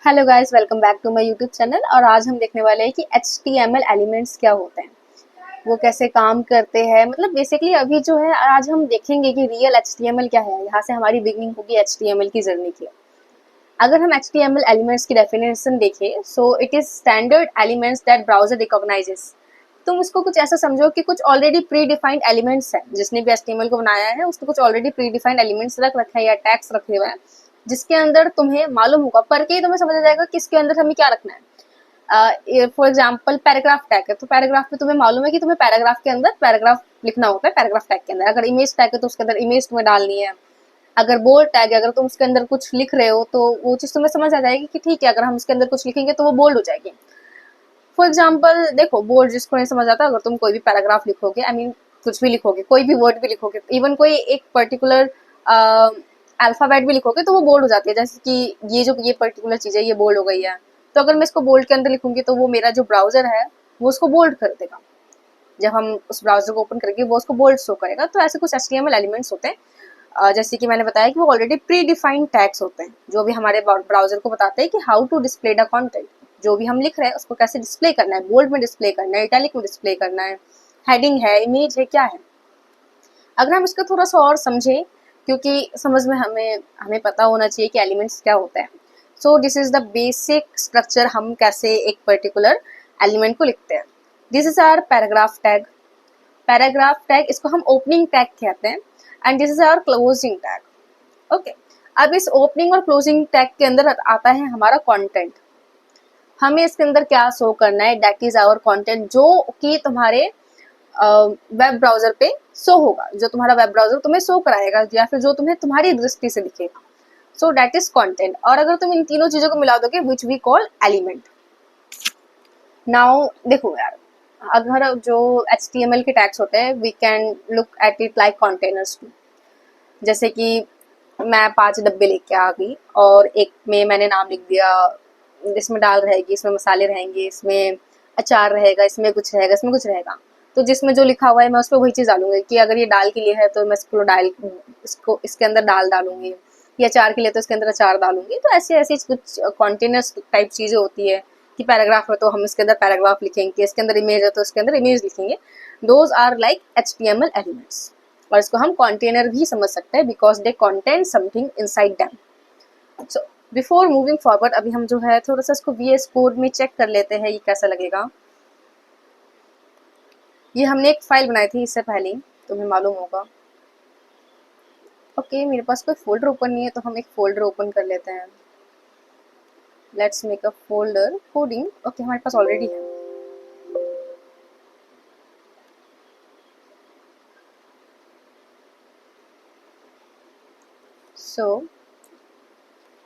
Hello guys, welcome back to my YouTube channel. और आज हम देखने वाले हैं कि HTML एलिमेंट्स क्या होते हैं, वो कैसे काम करते हैं। मतलब बेसिकली अभी जो है आज हम देखेंगे कि रियल HTML क्या है। यहाँ से हमारी बिगनिंग होगी HTML की जर्नी की। अगर हम HTML एलिमेंट्स की डेफिनेशन देखें, so it is standard elements that browser recognises. तुम उसको कुछ ऐसा समझो कि कुछ ऑलरेडी प्री डिफाइंड एलिमेंट्स है। जिसने भी HTML को बनाया है उसने कुछ ऑलरेडी प्री डिफाइंड एलिमेंट्स रख रखा है या टैग्स रखे हुए हैं, जिसके अंदर तुम्हें मालूम होगा, पढ़ के ही तुम्हें समझ आ जाएगा कि इसके अंदर हमें क्या रखना है। फॉर एग्जाम्पल पैराग्राफ टैग है, तो पैराग्राफ में तुम्हें मालूम है कि तुम्हें पैराग्राफ के अंदर पैराग्राफ लिखना होता है। पैराग्राफ टैग के अंदर अगर इमेज टैग है तो उसके अंदर इमेज तुम्हें डालनी है। अगर बोल्ड टैग है, अगर तुम उसके अंदर कुछ लिख रहे हो तो वो चीज तुम्हें समझ आ जाएगी कि ठीक है, अगर हम इसके अंदर कुछ लिखेंगे तो वो बोल्ड हो जाएगी। फॉर एग्जाम्पल देखो, बोल्ड जिसको नहीं समझ आता, अगर तुम कोई भी पैराग्राफ लिखोगे, आई मीन कुछ भी लिखोगे, कोई भी वर्ड भी लिखोगे, इवन कोई एक पर्टिकुलर अल्फाबेट भी लिखोगे तो वो बोल्ड हो जाती है। जैसे कि ये पर्टिकुलर चीज है, ये बोल्ड हो गई है। तो अगर मैं इसको बोल्ड के अंदर लिखूंगी तो वो मेरा जो ब्राउजर है वो उसको बोल्ड कर देगा। जब हम उस ब्राउजर को ओपन करेंगे वो उसको बोल्ड शो करेगा। तो ऐसे कुछ HTML एलिमेंट्स होते हैं। जैसे कि मैंने बताया कि वो ऑलरेडी प्री डिफाइंड टैग्स होते हैं, जो भी हमारे ब्राउजर को बताते हैं कि how to display the content. जो भी हम लिख रहे हैं उसको कैसे डिस्प्ले करना है, बोल्ड में डिस्प्ले करना है, इटैलिक में डिस्प्ले करना है, हेडिंग है, इमेज है, क्या है। अगर हम इसको थोड़ा सा और समझें, क्योंकि समझ में हमें हमें पता होना चाहिए कि एलिमेंट्स क्या होता है। So this is the basic structure, हम कैसे एक पर्टिकुलर एलिमेंट को लिखते हैं। This is our paragraph tag. Paragraph tag इसको हम ओपनिंग टैग कहते हैं। And this is our closing tag. Okay, अब इस ओपनिंग और क्लोजिंग टैग के अंदर आता है हमारा कंटेंट। हमें इसके अंदर क्या शो करना है, दैट इज आवर कंटेंट, जो कि तुम्हारे वेब ब्राउजर पे शो होगा, जो तुम्हारा वेब ब्राउजर तुम्हें शो कराएगा या फिर जो तुम्हें तुम्हारी दृष्टि से दिखेगा। So that is content. और अगर तुम इन तीनों चीजों को मिला दोगे, which we call element. Now देखो यार, अगर जो HTML के टैग्स होते हैं, we can look at it like containers too. जैसे कि मैं 5 डब्बे लेके आ गई और एक में मैंने नाम लिख दिया, इसमें दाल रहेगी, इसमें मसाले रहेंगे, इसमें अचार रहेगा, इसमें कुछ रहेगा, इसमें कुछ रहेगा। तो जिसमें जो लिखा हुआ है मैं उस पर वही चीज़ डालूंगी। कि अगर ये दाल के लिए है तो मैं इसको इसके अंदर दाल डालूंगी, या अचार के लिए तो इसके अंदर अचार डालूंगी। तो ऐसे ऐसी कुछ कॉन्टेनर्स टाइप चीज़ें होती है। कि पैराग्राफ है तो हम इसके अंदर पैराग्राफ लिखेंगे, इसके अंदर इमेज है तो इसके अंदर इमेज लिखेंगे। Those are like HTML elements. और इसको हम कंटेनर भी समझ सकते हैं, because they contain something inside them. So before moving forward, अभी हम जो है थोड़ा सा इसको VS कोड में चेक कर लेते हैं, ये कैसा लगेगा। ये हमने एक फाइल बनाई थी इससे पहले, तुम्हें मालूम होगा। ओके, मेरे पास कोई फोल्डर ओपन नहीं है तो हम एक फोल्डर ओपन कर लेते हैं। Let's make a folder coding. Okay, हमारे पास ऑलरेडी है। So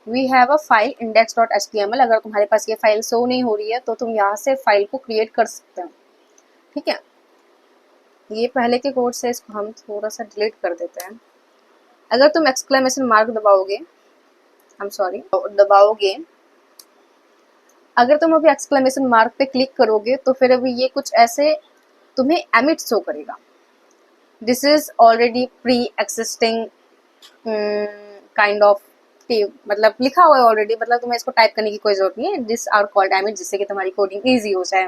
we have a file index.html। अगर तुम्हारे पास ये फाइल शो नहीं हो रही है तो तुम यहाँ से फाइल को क्रिएट कर सकते हो। ठीक है, ये पहले के कोड से इसको हम थोड़ा सा डिलीट कर देते हैं। अगर तुम एक्सक्लेमेशन मार्क दबाओगे, आई एम सॉरी, दबाओगे, अगर तुम अभी एक्सक्लेमेशन मार्क पे क्लिक करोगे तो फिर अभी ये कुछ ऐसे तुम्हें एमिट शो करेगा। This is already pre existing kind of, मतलब लिखा हुआ है ऑलरेडी, मतलब तुम्हें इसको टाइप करने की कोई जरूरत नहीं है। दिस आर कॉल्ड एमिट, जिससे कि तुम्हारी कोडिंग ईजी हो जाए।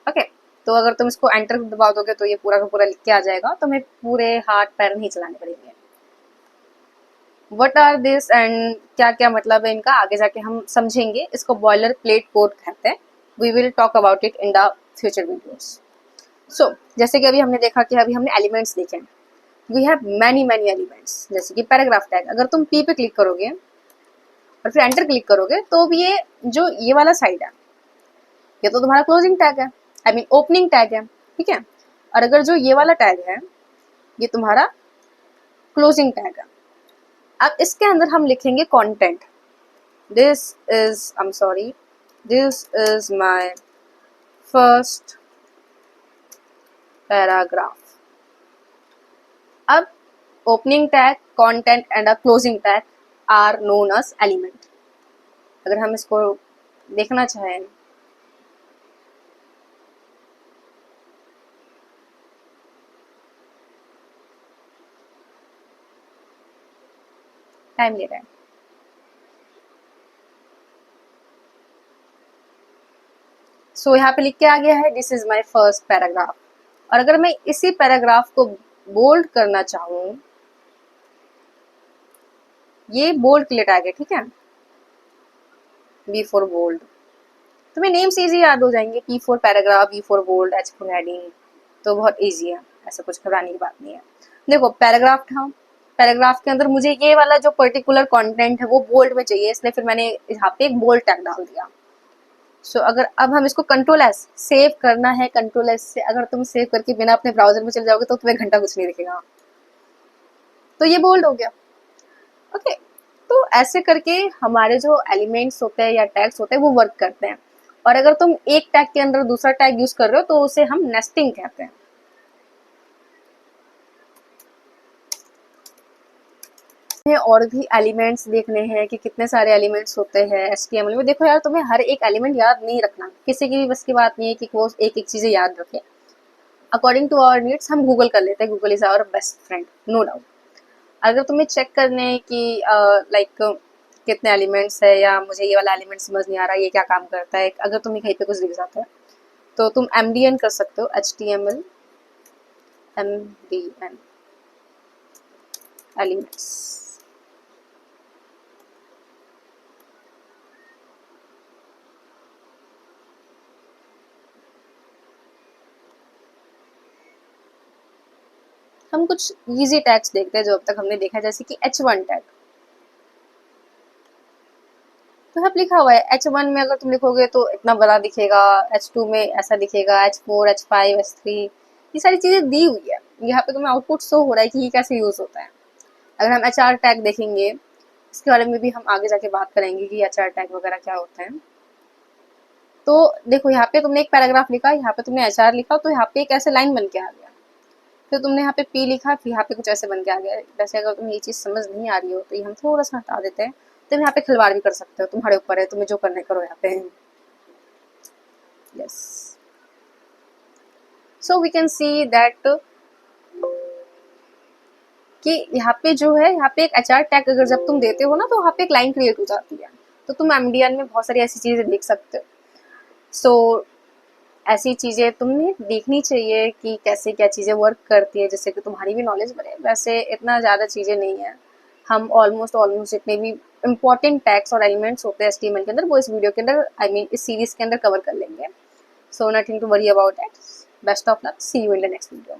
ओके, तो अगर तुम इसको एंटर दबा दोगे तो ये पूरा का पूरा लिख के आ जाएगा, तुम्हें पूरे हाथ पैर नहीं चलाने पड़ेंगे। वट आर दिस एंड क्या क्या मतलब है इनका, आगे जाके हम समझेंगे। इसको बॉयलर प्लेट कोड कहते हैं। We will talk about it in the future videos. So जैसे कि अभी हमने देखा कि अभी हमने एलिमेंट्स देखे। We have many many elements. जैसे कि पैराग्राफ टैग, अगर तुम P पे क्लिक करोगे और फिर एंटर क्लिक करोगे तो भी ये जो ये वाला साइड है, ये तो तुम्हारा क्लोजिंग टैग है, आई मीन ओपनिंग टैग है। ठीक है, और अगर जो ये वाला टैग है, ये तुम्हारा क्लोजिंग टैग है। अब इसके अंदर हम लिखेंगे content. This is, I am sorry, this is my first paragraph. अब opening tag, content and a closing tag are known as element. अगर हम इसको देखना चाहें, टाइम ले रहा है। सो यहाँ पे लिख के आ गया है this is my first paragraph. और अगर मैं इसी पैराग्राफ को बोल्ड करना चाहूँ, ये बोल्ड के लिए टैग है, ठीक है, B4 बोल्ड। तुम्हें नेम से इजी याद हो जाएंगे, P4 paragraph, B4 bold, H4 heading, तो बहुत इजी है, ऐसा कुछ घबराने की बात नहीं है। देखो पैराग्राफ था, पैराग्राफ के अंदर मुझे ये वाला जो पर्टिकुलर कंटेंट है वो बोल्ड में चाहिए, इसलिए फिर मैंने यहाँ पे एक बोल्ड टैग डाल दिया। सो अगर अब हम इसको कंट्रोल एस सेव करना है, कंट्रोल एस से अगर तुम सेव करके बिना अपने ब्राउजर में चले जाओगे तो तुम्हें घंटा कुछ नहीं दिखेगा, तो ये बोल्ड हो गया। ओके, तो ऐसे करके हमारे जो एलिमेंट्स होते हैं या टैग्स होते हैं वो वर्क करते हैं। और अगर तुम एक टैग के अंदर दूसरा टैग यूज कर रहे हो तो उसे हम नेस्टिंग कहते हैं। और भी एलिमेंट्स देखने हैं कि कितने सारे एलिमेंट्स होते हैं HTML में। देखो यार, तुम्हें हर एक एलिमेंट याद नहीं रखना, किसी की भी बस की बात नहीं है कि वो एक एक चीजें याद रखे। अकॉर्डिंग टू आवर नीड्स हम गूगल कर लेते हैं, Google is our best friend, no doubt. अगर तुम्हें चेक करने कि लाइक कितने एलिमेंट्स है या मुझे ये वाला एलिमेंट समझ नहीं आ रहा, ये क्या काम करता है, अगर तुम्हें कहीं पे कुछ दिख जाता है तो तुम MDN कर सकते हो, HTML MDN एलिमेंट्स। हम कुछ इजी टैग्स देखते हैं जो अब तक हमने देखा है, जैसे कि H1 टैग। तो यहाँ लिखा हुआ है H1 में अगर तुम लिखोगे तो इतना बड़ा दिखेगा, H2 में ऐसा दिखेगा, H4, H5, H3, ये सारी चीजें दी हुई है। यहाँ पे तुम्हें आउटपुट शो हो रहा है कि ये कैसे यूज होता है। अगर हम HR टैग देखेंगे, इसके बारे में भी हम आगे जाके बात करेंगे कि HR टैग वगैरह क्या होता है। तो देखो यहाँ पे तुमने एक पैराग्राफ लिखा, यहाँ पे तुमने HR लिखा, तो यहाँ पे एक ऐसे लाइन बन के आ गया। फिर तुमने यहाँ पे P लिखा, फिर यहाँ पे कुछ ऐसे बन के आ गया। वैसे अगर तुम्हें ये चीज समझ नहीं आ रही हो तो ये हम थोड़ा सा हटा देते हैं। तुम यहाँ पे खिलवाड़ भी कर सकते हो, तुम्हारे ऊपर है, तुम्हें जो करना है करो यहाँ पे। Yes, so we can see that कि यहाँ पे जो है, यहाँ पे एक HR टैग अगर जब तुम देते हो ना तो वहाँ पे एक लाइन क्रिएट हो जाती है। तो तुम MDN में बहुत सारी ऐसी चीजें देख सकते हो। सो ऐसी चीजें तुम्हें देखनी चाहिए कि कैसे क्या चीजें वर्क करती है, जिससे कि तुम्हारी भी नॉलेज बढ़े। वैसे इतना ज्यादा चीजें नहीं है, हम ऑलमोस्ट जितने भी इम्पोर्टेंट टैग्स और एलिमेंट्स होते हैं HTML के अंदर वो इस वीडियो के अंदर, आई मीन इस सीरीज के अंदर कवर कर लेंगे। So nothing to worry about that. Best of luck, see you in the next video.